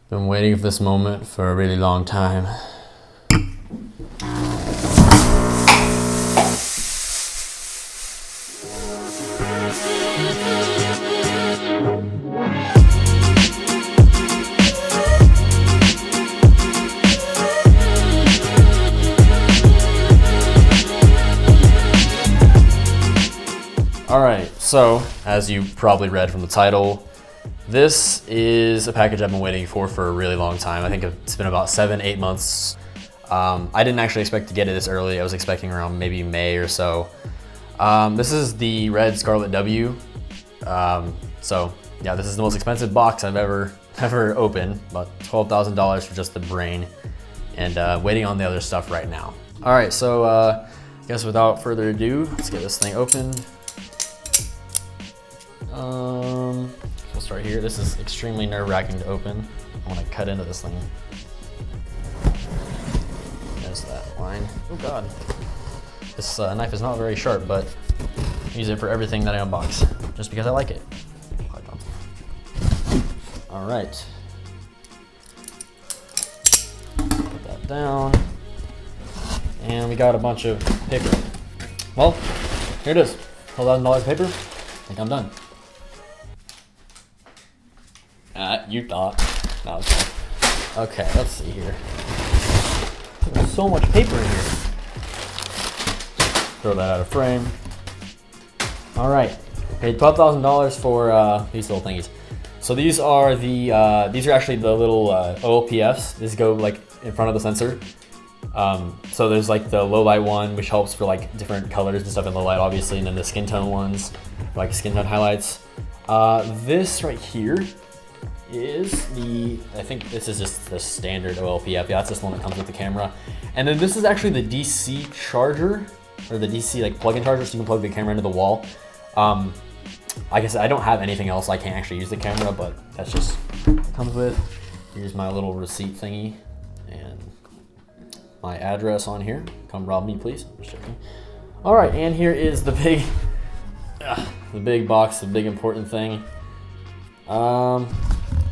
Been waiting for this moment for a really long time. Alright, so as you probably read from the title, this is a package I've been waiting for a really long time. I think it's been about 7-8 months. I didn't actually expect to get it this early. I was expecting around maybe May or so. This is the red Scarlet-W. So yeah, this is the most expensive box I've ever opened, about $12,000 for just the brain, and waiting on the other stuff right now. All right, so I guess without further ado, let's get this thing opened. We'll start here. This is extremely nerve-wracking to open. I want to cut into this thing. There's that line. Oh God. This knife is not very sharp, but I use it for everything that I unbox, just because I like it. Clyde Johnson. All right. Put that down. And we got a bunch of paper. Well, here it is. $12,000 of paper. I think I'm done. You thought. No, it's fine. Okay, let's see here. There's so much paper in here. Throw that out of frame. All right, paid $12,000 for these little thingies. So these are actually the little OLPFs. These go like in front of the sensor. So there's like the low light one, which helps for like different colors and stuff in low light, obviously, and then the skin tone ones, like skin tone highlights. This right here is I think this is just the standard OLPF. Yeah, that's this one that comes with the camera. And then this is actually the DC charger, or the DC like plug-in charger, so you can plug the camera into the wall. Like I said, I don't have anything else. I can't actually use the camera, but that's just what it comes with. Here's my little receipt thingy and my address on here. Come rob me, please. I'm just joking. All right, and here is the big box, the big important thing.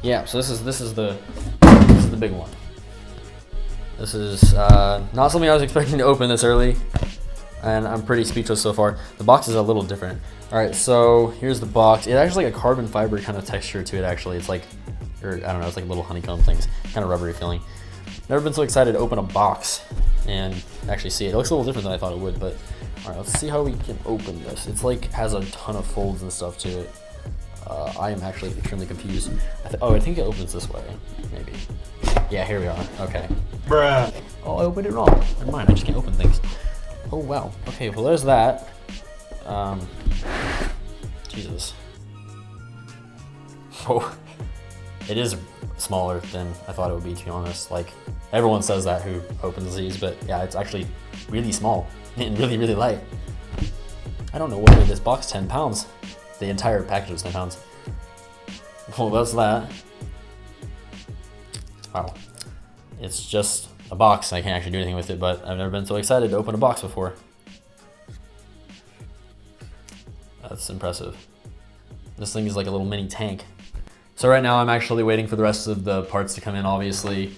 Yeah, so this is the big one. This is not something I was expecting to open this early, and I'm pretty speechless so far. The box is a little different. All right, so here's the box. It actually like a carbon fiber kind of texture to it. Actually, it's like, or I don't know, it's like little honeycomb things, kind of rubbery feeling. Never been so excited to open a box and actually see it. It looks a little different than I thought it would, but all right, let's see how we can open this. It's like has a ton of folds and stuff to it. I am actually extremely confused. I think it opens this way, maybe. Yeah, here we are. Okay. Bruh. Oh, I opened it wrong. Never mind, I just can't open things. Oh wow. Okay, well there's that. Jesus. Oh, it is smaller than I thought it would be, to be honest. Like everyone says that who opens these, but yeah, it's actually really small and really, really light. I don't know what made this box 10 pounds. The entire package was 10 pounds. Well, that's that. Wow. It's just a box. I can't actually do anything with it, but I've never been so excited to open a box before. That's impressive. This thing is like a little mini tank. So right now I'm actually waiting for the rest of the parts to come in, obviously.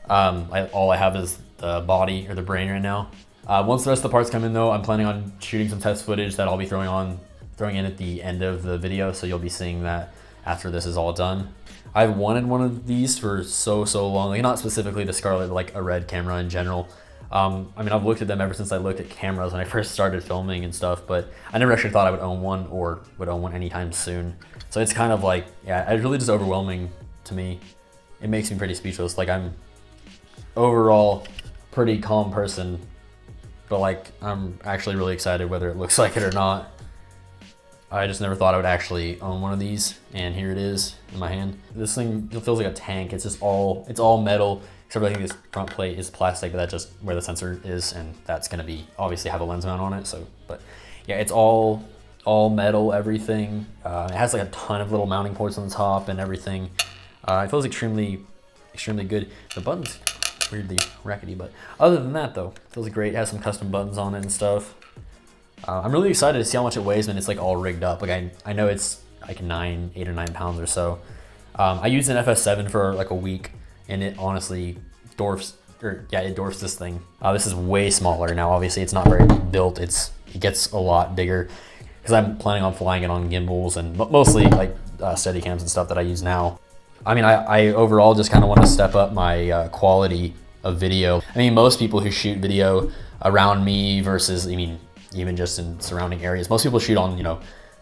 All I have is the body or the brain right now. Once the rest of the parts come in though, I'm planning on shooting some test footage that I'll be throwing in at the end of the video, so you'll be seeing that after this is all done. I've wanted one of these for so long, like not specifically the Scarlet, but like a red camera in general. I mean, I've looked at them ever since I looked at cameras when I first started filming and stuff, but I never actually thought I would own one or would own one anytime soon. So it's kind of like, yeah, it's really just overwhelming to me. It makes me pretty speechless. Like I'm overall pretty calm person, but like I'm actually really excited whether it looks like it or not. I just never thought I would actually own one of these, and here it is in my hand. This thing feels like a tank. It's just it's all metal, except for I think this front plate is plastic, but that's just where the sensor is, and that's gonna be obviously have a lens mount on it. So, but yeah, it's all metal, everything. It has like a ton of little mounting ports on the top and everything. It feels extremely good. The buttons weirdly rackety, but other than that though, it feels great. It has some custom buttons on it and stuff. I'm really excited to see how much it weighs when it's like all rigged up. Like I know it's like 8 or 9 pounds or so. I used an FS7 for like a week and it honestly it dwarfs this thing. This is way smaller now. Obviously, it's not very built. It gets a lot bigger because I'm planning on flying it on gimbals and mostly like steady cams and stuff that I use now. I mean, I overall just kind of want to step up my quality of video. I mean, most people who shoot video around me versus, I mean, even just in surrounding areas, most people shoot on, you know,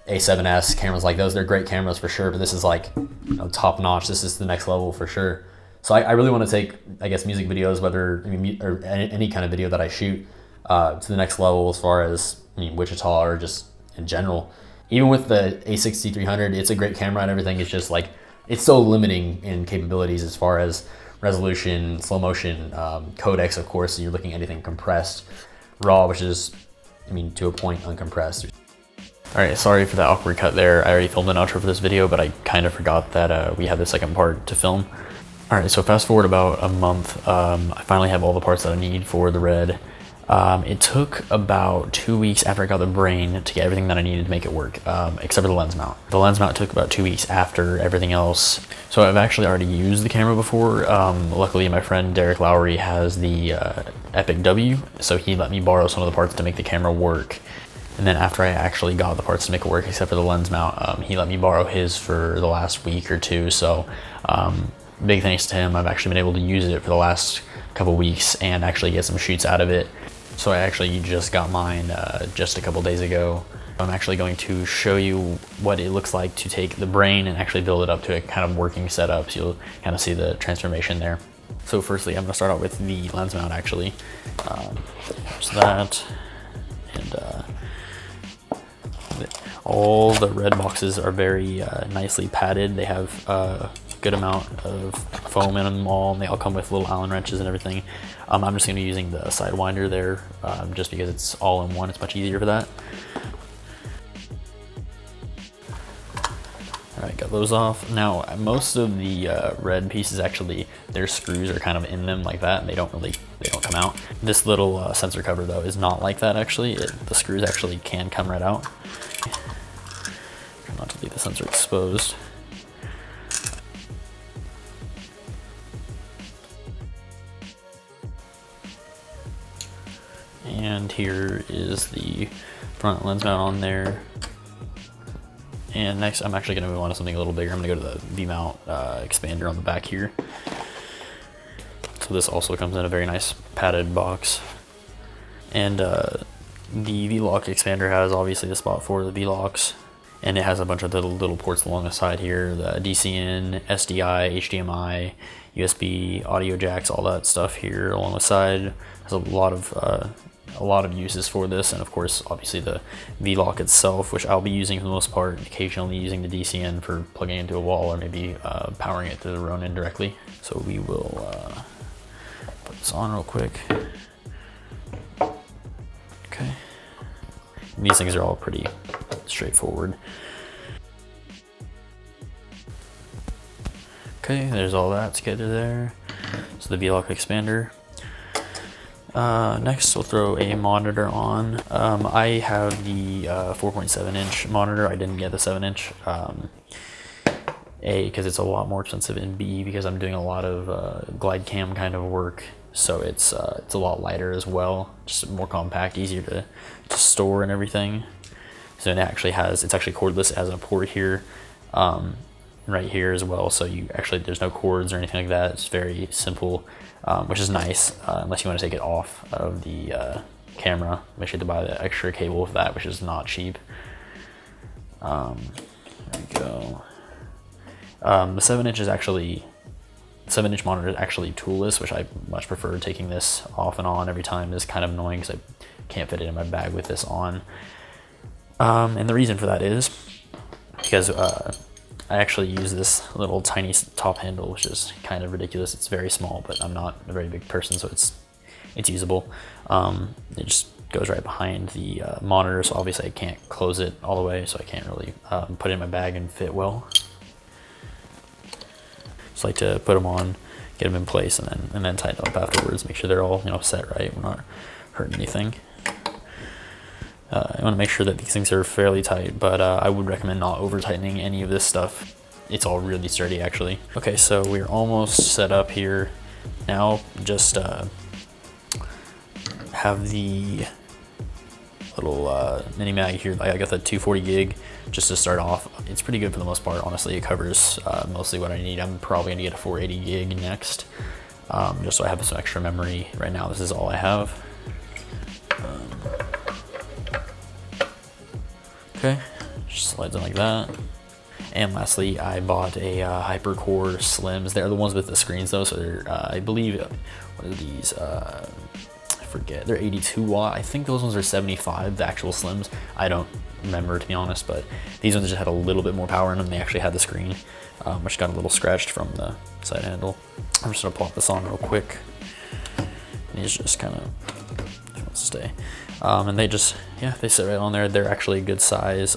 A7S cameras like those. They're great cameras for sure, but this is like, you know, top notch. This is the next level for sure. So I really want to take, I guess, music videos, whether, I mean, or any kind of video that I shoot to the next level as far as, I mean, Wichita or just in general. Even with the A6300, it's a great camera and everything. It's just like, it's so limiting in capabilities as far as resolution, slow motion, codecs, of course. So you're looking at anything compressed, raw, which is, I mean, to a point, uncompressed. All right, sorry for that awkward cut there. I already filmed an outro for this video, but I kind of forgot that we had the second part to film. All right, so fast forward about a month. I finally have all the parts that I need for the Red. It took about 2 weeks after I got the brain to get everything that I needed to make it work, except for the lens mount. The lens mount took about 2 weeks after everything else. So I've actually already used the camera before. Luckily, my friend Derek Lowry has the Epic W, so he let me borrow some of the parts to make the camera work. And then after I actually got the parts to make it work, except for the lens mount, he let me borrow his for the last week or two. So big thanks to him. I've actually been able to use it for the last couple weeks and actually get some shoots out of it. So I actually just got mine just a couple days ago. I'm actually going to show you what it looks like to take the brain and actually build it up to a kind of working setup, so you'll kind of see the transformation there. So firstly, I'm going to start out with the lens mount actually. Just that, and all the Red boxes are very nicely padded. They have a good amount of foam in them all, and they all come with little Allen wrenches and everything. I'm just going to be using the Sidewinder there, just because it's all in one. It's much easier for that. All right, got those off. Now, most of the Red pieces actually, their screws are kind of in them like that, and they don't come out. This little sensor cover though is not like that actually. The screws actually can come right out. Try not to leave the sensor exposed. And here is the front lens mount on there. And next, I'm actually going to move on to something a little bigger. I'm going to go to the V-mount expander on the back here. So this also comes in a very nice padded box. And the V-lock expander has obviously the spot for the V-locks. And it has a bunch of little ports along the side here. The DCN, SDI, HDMI, USB, audio jacks, all that stuff here along the side. There's a lot of uses for this, and of course obviously the V-lock itself, which I'll be using for the most part, occasionally using the DCN for plugging into a wall or maybe powering it to the Ronin directly. So we will put this on real quick. Okay, these things are all pretty straightforward. Okay, there's all that together there. So the V-lock expander. Next, we'll throw a monitor on. I have the 4.7 inch monitor. I didn't get the 7 inch. A, because it's a lot more expensive, and B, because I'm doing a lot of glide cam kind of work. So it's a lot lighter as well, just more compact, easier to store and everything. So it actually it's actually cordless. It has a port here, right here as well. So there's no cords or anything like that. It's very simple. Which is nice, unless you want to take it off of the camera. Make sure to buy the extra cable for that, which is not cheap. There we go. The 7 inch monitor is actually toolless, which I much prefer. Taking this off and on every time is kind of annoying because I can't fit it in my bag with this on. And the reason for that is because I actually use this little tiny top handle, which is kind of ridiculous. It's very small, but I'm not a very big person, so it's usable. It just goes right behind the monitor, so obviously I can't close it all the way, so I can't really put it in my bag and fit well. Just like to put them on, get them in place, and then tighten them up afterwards. Make sure they're all set right. We're not hurting anything. I want to make sure that these things are fairly tight, but I would recommend not over tightening any of this stuff. it's all really sturdy actually. Okay, so we're almost set up here. Now just have the little mini mag here. I got the 240 gig just to start off. It's pretty good for the most part, honestly. It covers mostly what I need. I'm probably gonna get a 480 gig next, just so I have some extra memory. Right now, this is all I have. Okay, just slides in like that. And lastly, I bought a HyperCore Slims. They're the ones with the screens though, so they're, I believe, what are these? I forget, they're 82 watt. I think those ones are 75, the actual Slims. I don't remember, to be honest, but these ones just had a little bit more power in them. They actually had the screen, which got a little scratched from the side handle. I'm just gonna plop this on real quick. These just kind of stay. And they just, yeah, they sit right on there. They're actually a good size.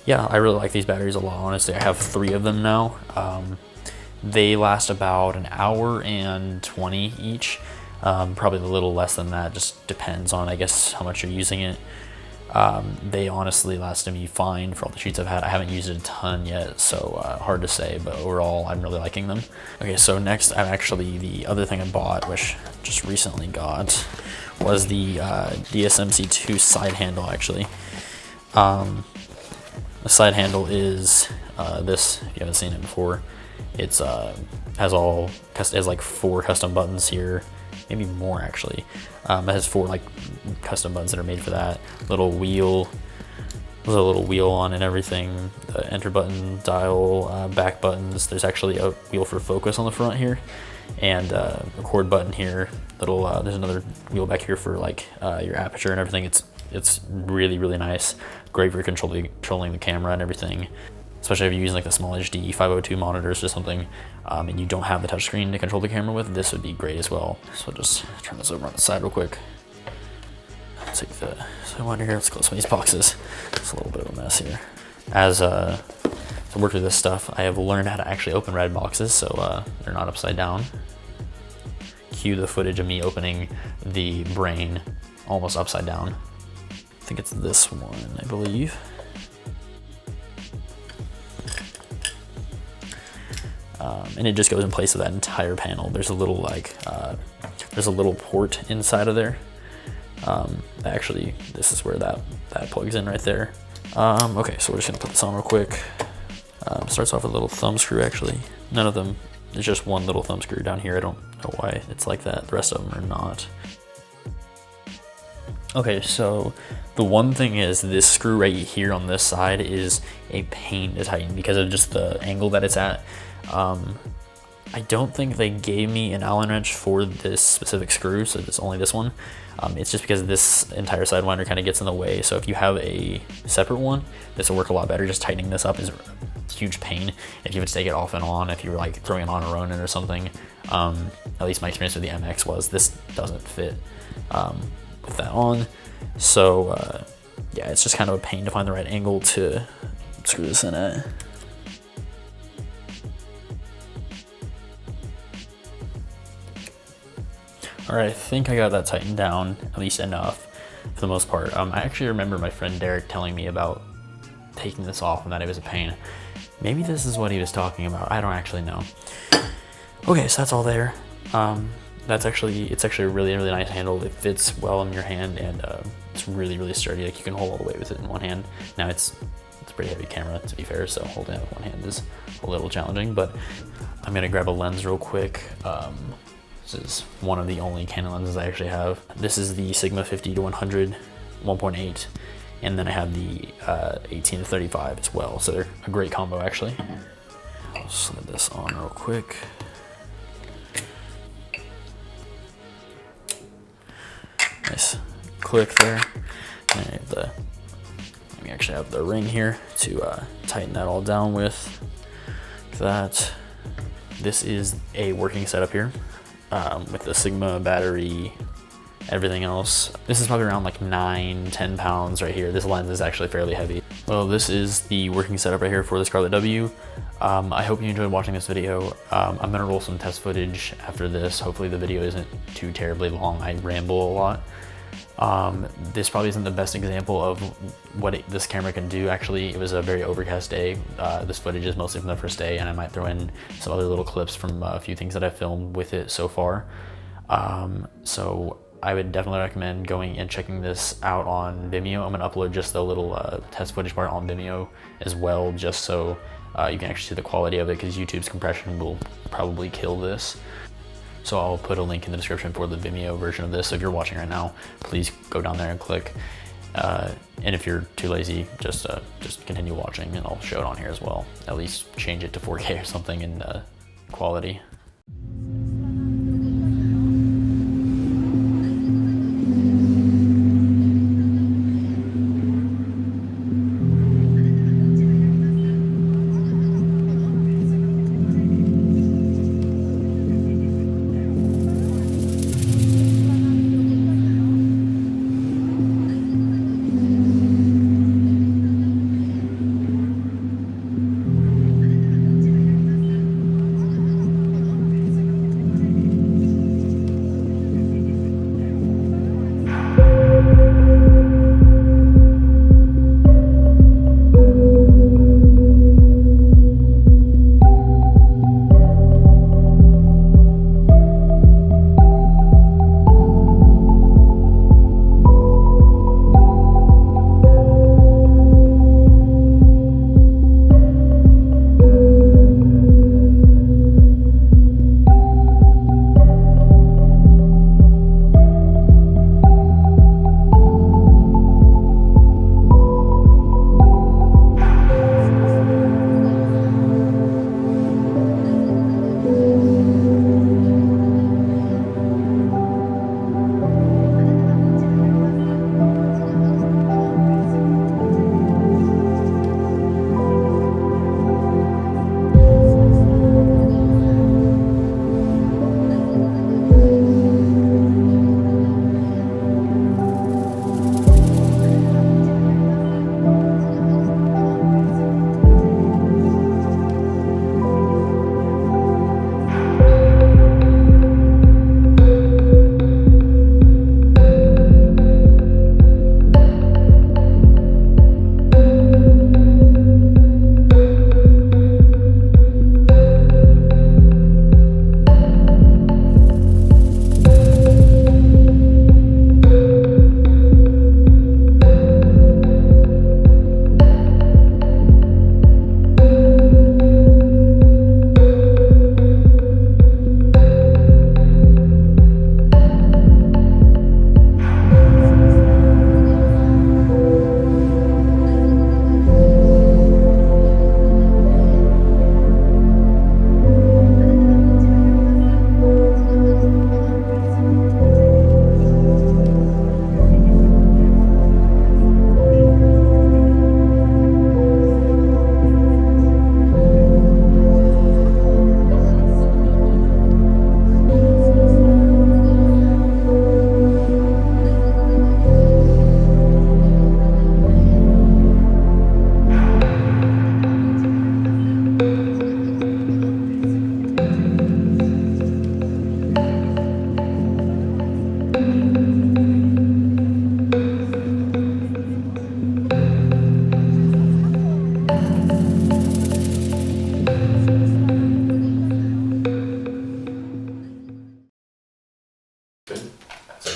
Yeah, I really like these batteries a lot, honestly. I have 3 of them now. They last about an hour and 20 each. Probably a little less than that, just depends on, I guess, how much you're using it. They honestly lasted me fine for all the sheets I've had. I haven't used it a ton yet, so hard to say, but overall, I'm really liking them. Okay, so next, the other thing I bought, which just recently got, was the Dsm C2 side handle, actually. The side handle is this, if you haven't seen it before. It's has like 4 custom buttons here, maybe more actually. It has 4 like custom buttons that are made for that. Little wheel, there's a little wheel on and everything. The enter button, dial, back buttons. There's actually a wheel for focus on the front here, and record button here. There's another wheel back here for like your aperture and everything. It's really, really nice. Great for controlling the camera and everything, especially if you're using like the small HD 502 monitors or something, and you don't have the touchscreen to control the camera with. This would be great as well. So just turn this over on the side real quick. Take the so under here. Let's close some of these boxes. It's a little bit of a mess here. As to work through this stuff, I have learned how to actually open red boxes, so they're not upside down. Cue the footage of me opening the brain almost upside down. I think it's this one, I believe. And it just goes in place of that entire panel. There's a little there's a little port inside of there. Actually, this is where that plugs in right there. Okay, so we're just gonna put this on real quick. Starts off with a little thumb screw, actually. None of them, there's just one little thumb screw down here. I don't know why it's like that. The rest of them are not. Okay, so the one thing is this screw right here on this side is a pain to tighten because of just the angle that it's at. I don't think they gave me an Allen wrench for this specific screw, so it's only this one. It's just because this entire sidewinder kind of gets in the way. So if you have a separate one, this will work a lot better. Just tightening this up is a huge pain. If you would take it off and on, if you were like throwing it on a Ronin or something, at least my experience with the MX was this doesn't fit with that on. So yeah, it's just kind of a pain to find the right angle to screw this in at. All right, I think I got that tightened down, at least enough for the most part. I actually remember my friend Derek telling me about taking this off and that it was a pain. Maybe this is what he was talking about. I don't actually know. Okay, so that's all there. It's actually a really, really nice handle. It fits well in your hand, and it's really, really sturdy. Like you can hold all the weight with it in one hand. Now it's a pretty heavy camera, to be fair, so holding it with one hand is a little challenging, but I'm gonna grab a lens real quick. This is one of the only Canon lenses I actually have. This is the Sigma 50 to 100 1.8, and then I have the 18 to 35 as well. So they're a great combo, actually. I'll slide this on real quick. Nice click there. And I have we actually have the ring here to tighten that all down with. That. This is a working setup here. With the Sigma battery, everything else. This is probably around like 9-10 pounds right here. This lens is actually fairly heavy. Well, this is the working setup right here for the Scarlet-W. I hope you enjoyed watching this video. I'm gonna roll some test footage after this. Hopefully the video isn't too terribly long. I ramble a lot. This probably isn't the best example of what this camera can do. Actually, it was a very overcast day. This footage is mostly from the first day, and I might throw in some other little clips from a few things that I've filmed with it so far. So I would definitely recommend going and checking this out on Vimeo. I'm gonna upload just the little test footage part on Vimeo as well, just so you can actually see the quality of it, because YouTube's compression will probably kill this. So I'll put a link in the description for the Vimeo version of this. So if you're watching right now, please go down there and click. And if you're too lazy, just continue watching, and I'll show it on here as well. At least change it to 4K or something in quality.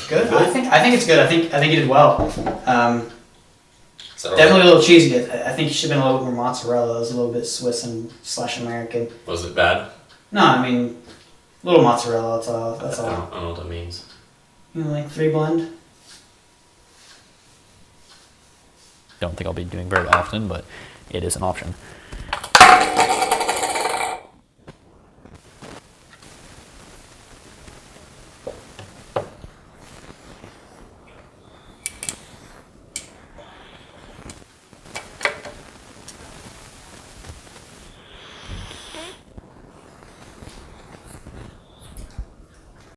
Good. I think it's good. I think you did well. Definitely a little cheesy. I think you should have been a little bit more mozzarella. It was a little bit Swiss and / American. Was it bad? No, I mean, a little mozzarella. That's all. That's all. I don't know what that means. You know, like 3 blend. Don't think I'll be doing very often, but it is an option.